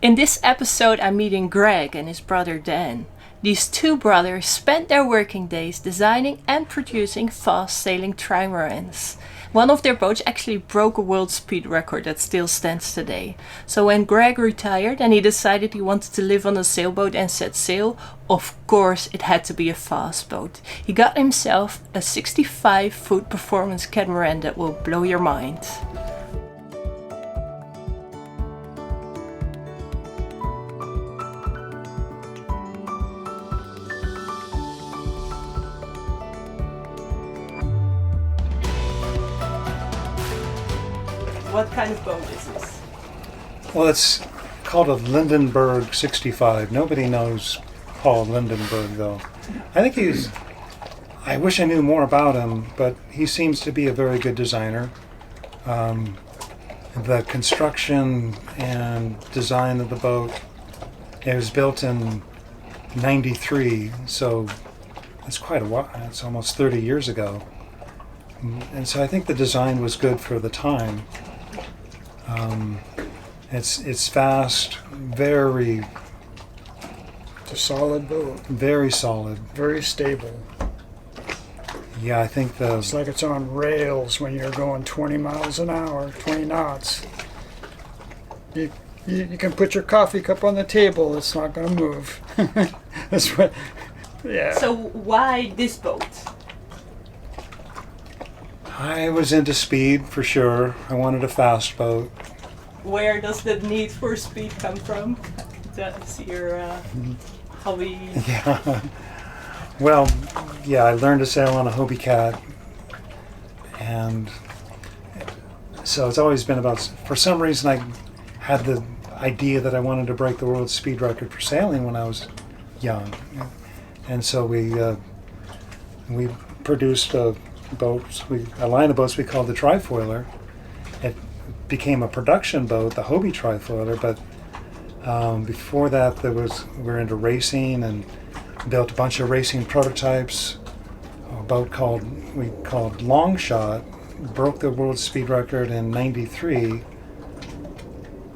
In this episode, I'm meeting Greg and his brother Dan. These two brothers spent their working days designing and producing fast-sailing trimarans. One of their boats actually broke a world speed record that still stands today. So when Greg retired and he decided he wanted to live on a sailboat and set sail, of course it had to be a fast boat. He got himself a 65-foot performance catamaran that will blow your mind. What kind of boat is this? Well, it's called a Lindenberg 65. Nobody knows Paul Lindenberg, though. I wish I knew more about him, but he seems to be a very good designer. The construction and design of the boat, it was built in '93, so it's quite a while. It's almost 30 years ago. And so I think the design was good for the time. It's fast, very... It's a solid boat. Very solid. Very stable. Yeah, I think It's like it's on rails when you're going 20 miles an hour, 20 knots. You can put your coffee cup on the table, it's not going to move. That's what... Yeah. So why this boat? I was into speed, for sure. I wanted a fast boat. Where does the need for speed come from? That's your hobby? Yeah. Well, yeah, I learned to sail on a Hobie Cat. And so it's always been about... For some reason, I had the idea that I wanted to break the world speed record for sailing when I was young. And so we produced a line of boats we called the Trifoiler. It became a production boat, the Hobie Trifoiler, but before that we're into racing and built a bunch of racing prototypes. A boat we called Longshot broke the world speed record in '93.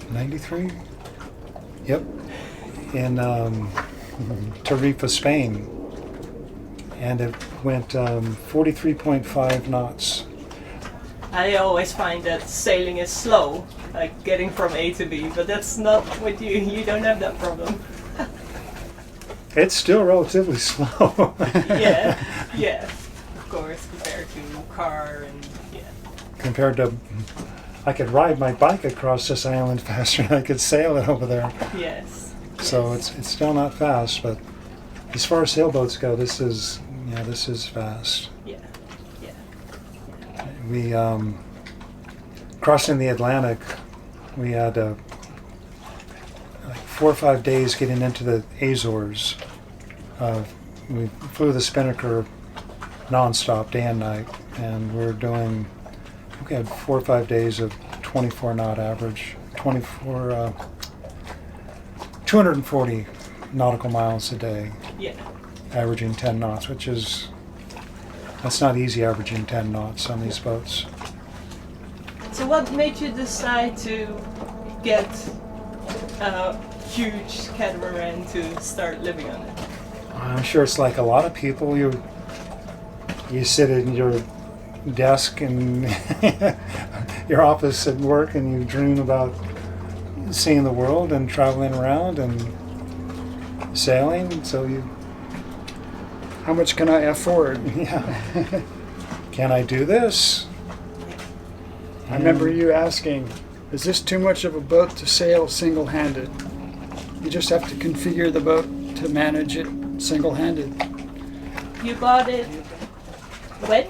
'93? Yep. In Tarifa, Spain. And it went 43.5 knots. I always find that sailing is slow, like getting from A to B, but that's not what you don't have that problem. It's still relatively slow. yeah, of course, compared to car and yeah. Compared to, I could ride my bike across this island faster than I could sail it over there. Yes. So it's still not fast, but as far as sailboats go, this is fast. Yeah. We crossing the Atlantic. We had like 4 or 5 days getting into the Azores. We flew the Spinnaker nonstop, day and night, and we had 4 or 5 days of 24 knot average, 240 nautical miles a day. Yeah. Averaging 10 knots, that's not easy, averaging 10 knots on these boats. So what made you decide to get a huge catamaran to start living on it? I'm sure it's like a lot of people. You sit in your desk in your office at work and you dream about seeing the world and traveling around and sailing, so How much can I afford? Yeah. Can I do this? I remember you asking, is this too much of a boat to sail single-handed? You just have to configure the boat to manage it single-handed. You bought it when?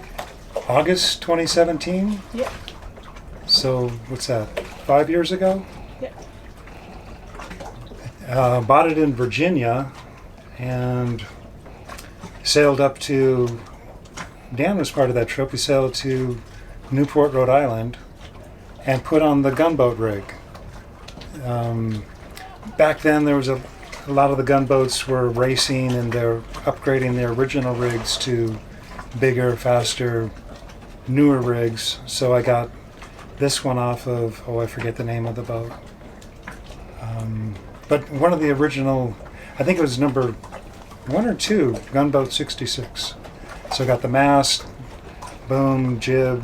August 2017? Yeah. So, what's that, 5 years ago? Yeah. Bought it in Virginia and sailed up to... Dan was part of that trip. We sailed to Newport, Rhode Island, and put on the gunboat rig. Back then, there was a lot of the gunboats were racing and they're upgrading their original rigs to bigger, faster, newer rigs. So I got this one off of, I forget the name of the boat. But one of the original, I think it was number 1 or 2, Gunboat 66. So got the mast, boom, jib,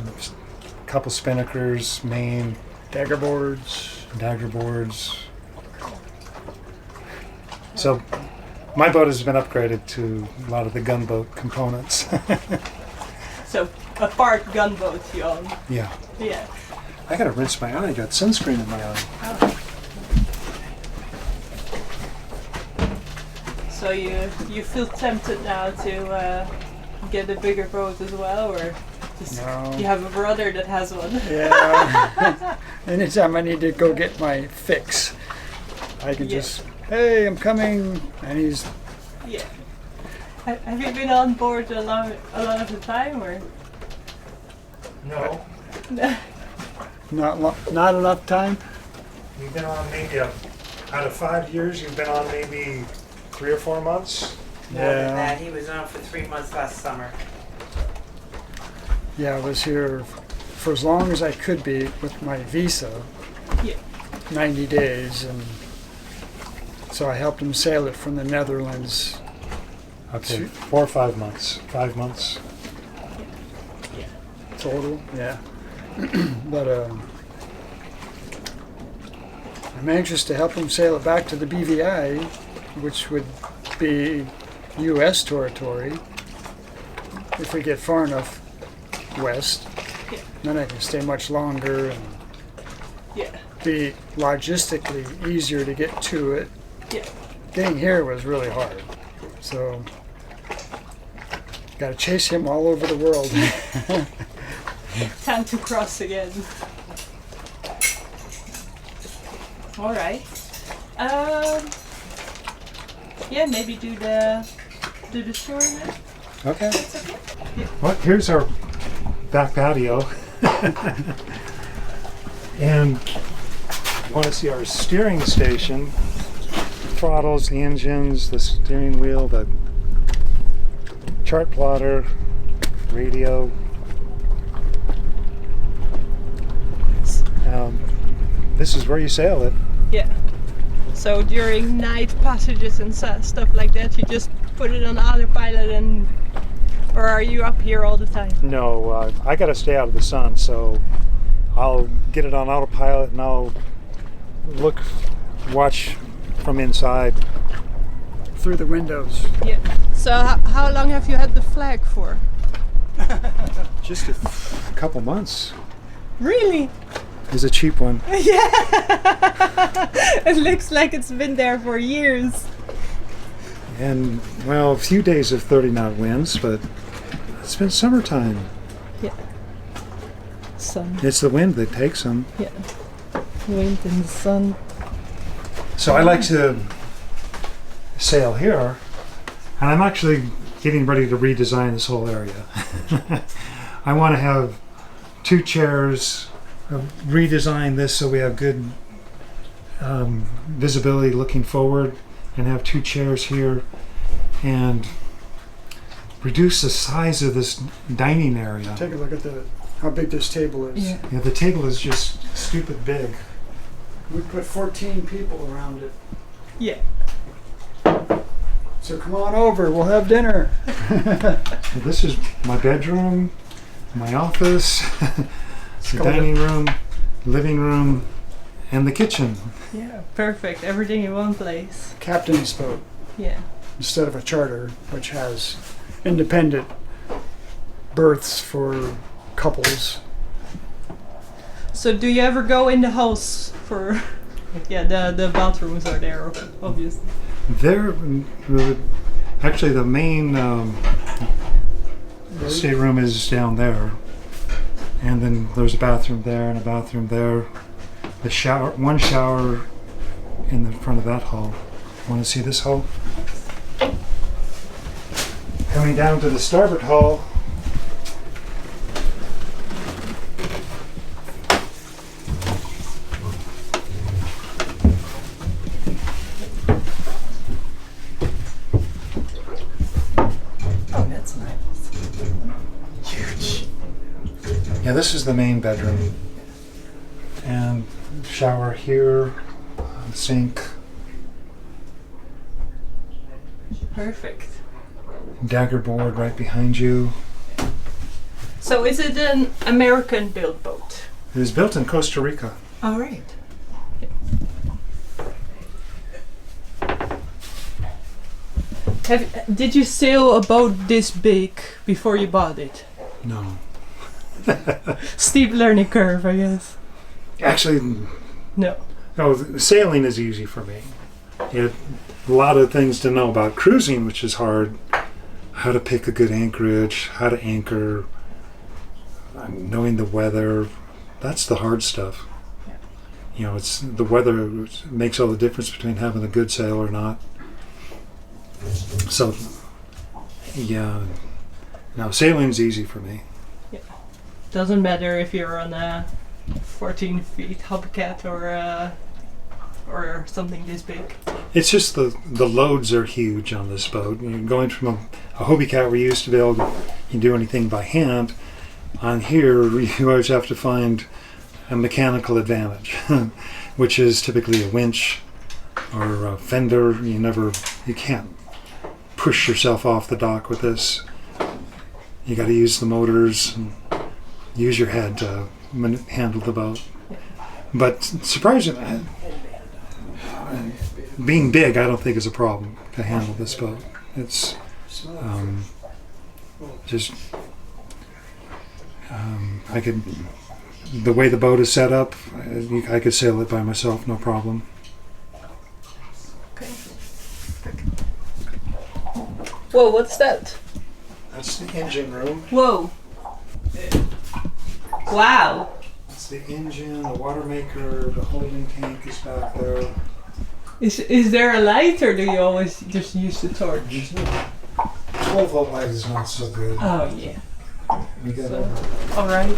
couple spinnakers, main, daggerboards. So my boat has been upgraded to a lot of the gunboat components. So a part gunboat you own. Yeah. Yeah. I gotta rinse my eye. I got sunscreen in my eye. Oh. So you feel tempted now to get a bigger boat as well, or just No. you have a brother that has one? Yeah. Anytime I need to go get my fix, I can Yeah. just, hey, I'm coming, and he's Yeah. Have you been on board a lot of the time, or? No. not enough time. You've been on maybe out of 5 years, you've been on maybe 3 or 4 months. More than that, he was on for 3 months last summer. Yeah, I was here for as long as I could be with my visa, Yeah. 90 days, and so I helped him sail it from the Netherlands. Okay, 4 or 5 months. 5 months. Total, yeah. But I'm anxious to help him sail it back to the BVI, which would be U.S. territory if we get far enough west. Yeah. Then I can stay much longer and Yeah. be logistically easier to get to it. Yeah. Getting here was really hard, so got to chase him all over the world. Time to cross again. All right. Yeah, maybe do the tour then. Okay. That's okay. Well, here's our back patio. And you want to see our steering station, throttles, the engines, the steering wheel, the chart plotter, radio. This is where you sail it. Yeah. So during night passages and stuff like that, you just put it on autopilot, and or are you up here all the time? No, I got to stay out of the sun, so I'll get it on autopilot and I'll watch from inside. Through the windows. Yeah. So how long have you had the flag for? Just a couple months. Really? It's a cheap one. It looks like it's been there for years. And, well, a few days of 30 knot winds, but it's been summertime. Yeah. Sun. It's the wind that takes them. Yeah. Wind and the sun. So I like to sail here, and I'm actually getting ready to redesign this whole area. I want to have 2 chairs, redesign this so we have good visibility looking forward, and have 2 chairs here, and reduce the size of this dining area. Take a look at how big this table is. Yeah. Yeah, the table is just stupid big. We put 14 people around it. Yeah. So come on over, we'll have dinner. This is my bedroom, my office, the dining room, living room, and the kitchen. Yeah. Perfect. Everything in one place. Captain's boat Yeah. instead of a charter, which has independent berths for couples. So do you ever go in the house for? Yeah, the bathrooms are there, obviously. There, actually, the main stateroom is down there, and then there's a bathroom there and a bathroom there. The shower, one shower in the front of that hall. Want to see this hall? Coming down to the starboard hall. Yeah, this is the main bedroom. And shower here, sink, Perfect. Daggerboard right behind you. So is it an American built boat? It was built in Costa Rica. All right. Did you sail a boat this big before you bought it? No. Steep learning curve, I guess. Actually, No. no, sailing is easy for me. You have a lot of things to know about cruising, which is hard. How to pick a good anchorage, how to anchor, knowing the weather. That's the hard stuff. Yeah. You know, it's the weather makes all the difference between having a good sail or not. So, yeah, no, sailing's easy for me. Doesn't matter if you're on a 14 feet hubcat or something this big. It's just the loads are huge on this boat. You're going from a Hobie Cat where you used to be able to do anything by hand. On here, you always have to find a mechanical advantage, which is typically a winch or a fender. You can't push yourself off the dock with this. You got to use the motors and use your head to handle the boat. But surprisingly, being big, I don't think is a problem to handle this boat. It's just the way the boat is set up, I could sail it by myself, no problem. Okay. Whoa, what's that? That's the engine room. Whoa. Wow. That's the engine, the water maker, the holding tank is back there. Is there a light, or do you always just use the torch? 12-volt light is not so good. Oh yeah. We got All right.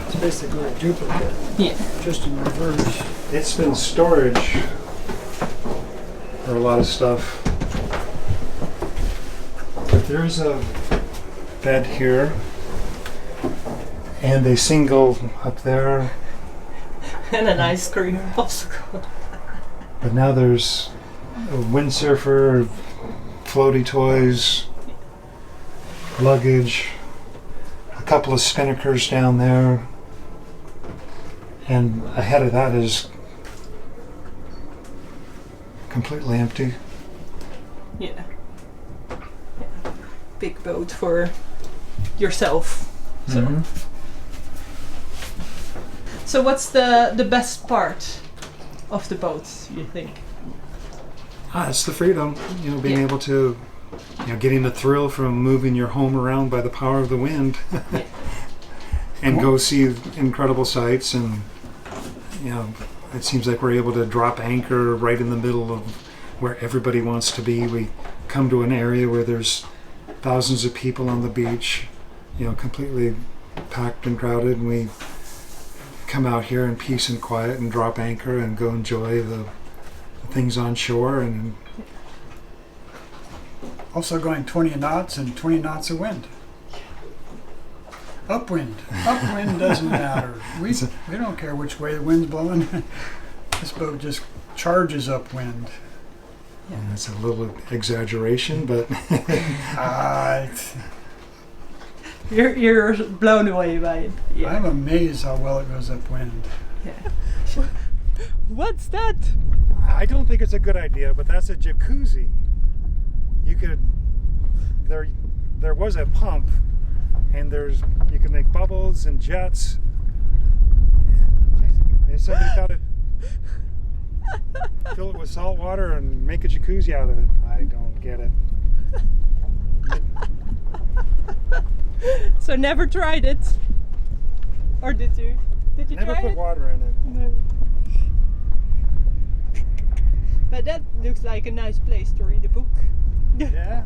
It's basically a duplicate, Yeah. just in reverse. It's been storage for a lot of stuff. But there's a bed here and a single up there. And an ice cream popsicle. But now there's a windsurfer, floaty toys, luggage, a couple of spinnakers down there, and ahead of that is completely empty. Yeah. Big boat for yourself. So. Mhm. So what's the best part of the boat, you think? It's the freedom, being Yeah. able to, getting the thrill from moving your home around by the power of the wind, and go see incredible sights. And it seems like we're able to drop anchor right in the middle of where everybody wants to be. We come to an area where there's thousands of people on the beach, completely packed and crowded, and we come out here in peace and quiet and drop anchor and go enjoy the things on shore. And Also going 20 knots and 20 knots of wind. Upwind. Upwind doesn't matter. We don't care which way the wind's blowing. This boat just charges upwind. it's a little exaggeration, but You're blown away by it. Yeah. I'm amazed how well it goes upwind. Yeah. What's that? I don't think it's a good idea, but that's a jacuzzi. There was a pump, and you can make bubbles and jets. And somebody thought fill it with salt water and make a jacuzzi out of it. I don't get it. So never tried it? Or did you? Did you Never try put it? water in it. No. But that looks like a nice place to read a book. Yeah?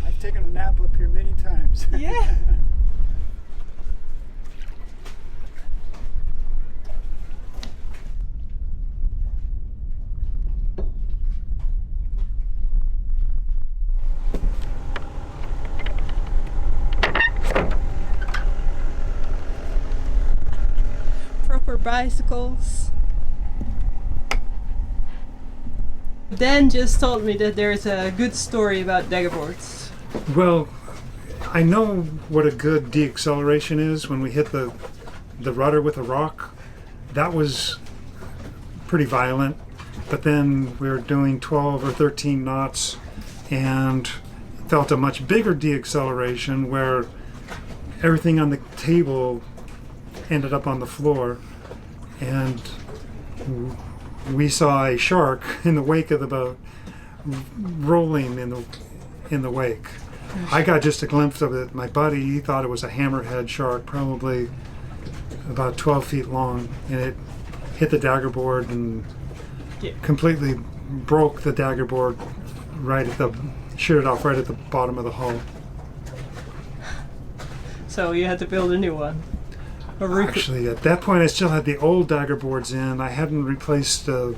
I've taken a nap up here many times. Yeah. Proper bicycles. Dan just told me that there's a good story about Daggerboards. Well, I know what a good deacceleration is when we hit the rudder with a rock. That was pretty violent, but then we were doing 12 or 13 knots and felt a much bigger deacceleration where everything on the table ended up on the floor, and we saw a shark in the wake of the boat rolling in the wake. I got just a glimpse of it. My buddy, he thought it was a hammerhead shark, probably about 12 feet long, and it hit the Daggerboard and completely broke the Daggerboard sheared it off right at the bottom of the hull. So you had to build a new one. Actually, at that point, I still had the old Daggerboards in. I hadn't replaced I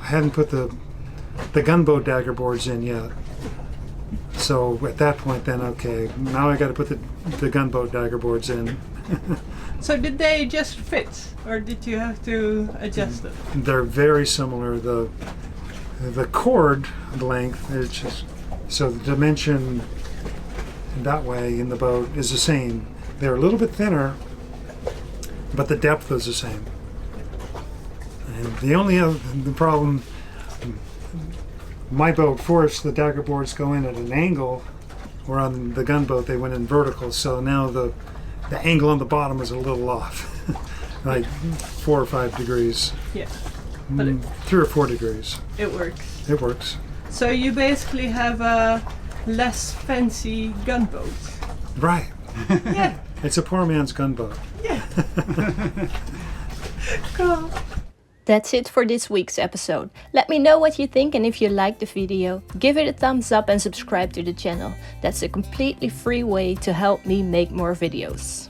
hadn't put the gunboat Daggerboards in yet. So at that point, then okay, now I got to put the gunboat Daggerboards in. So did they just fit, or did you have to adjust them? They're very similar. The cord length is just so the dimension that way in the boat is the same. They're a little bit thinner, but the depth is the same. And the problem, my boat forced the Daggerboards go in at an angle, where on the gunboat they went in vertical. So now the angle on the bottom is a little off, like 4 or 5 degrees. Yeah, but 3 or 4 degrees. It works. It works. So you basically have a less fancy gunboat. Right. Yeah. It's a poor man's gunboat. Yeah. Cool. That's it for this week's episode. Let me know what you think, and if you liked the video, give it a thumbs up and subscribe to the channel. That's a completely free way to help me make more videos.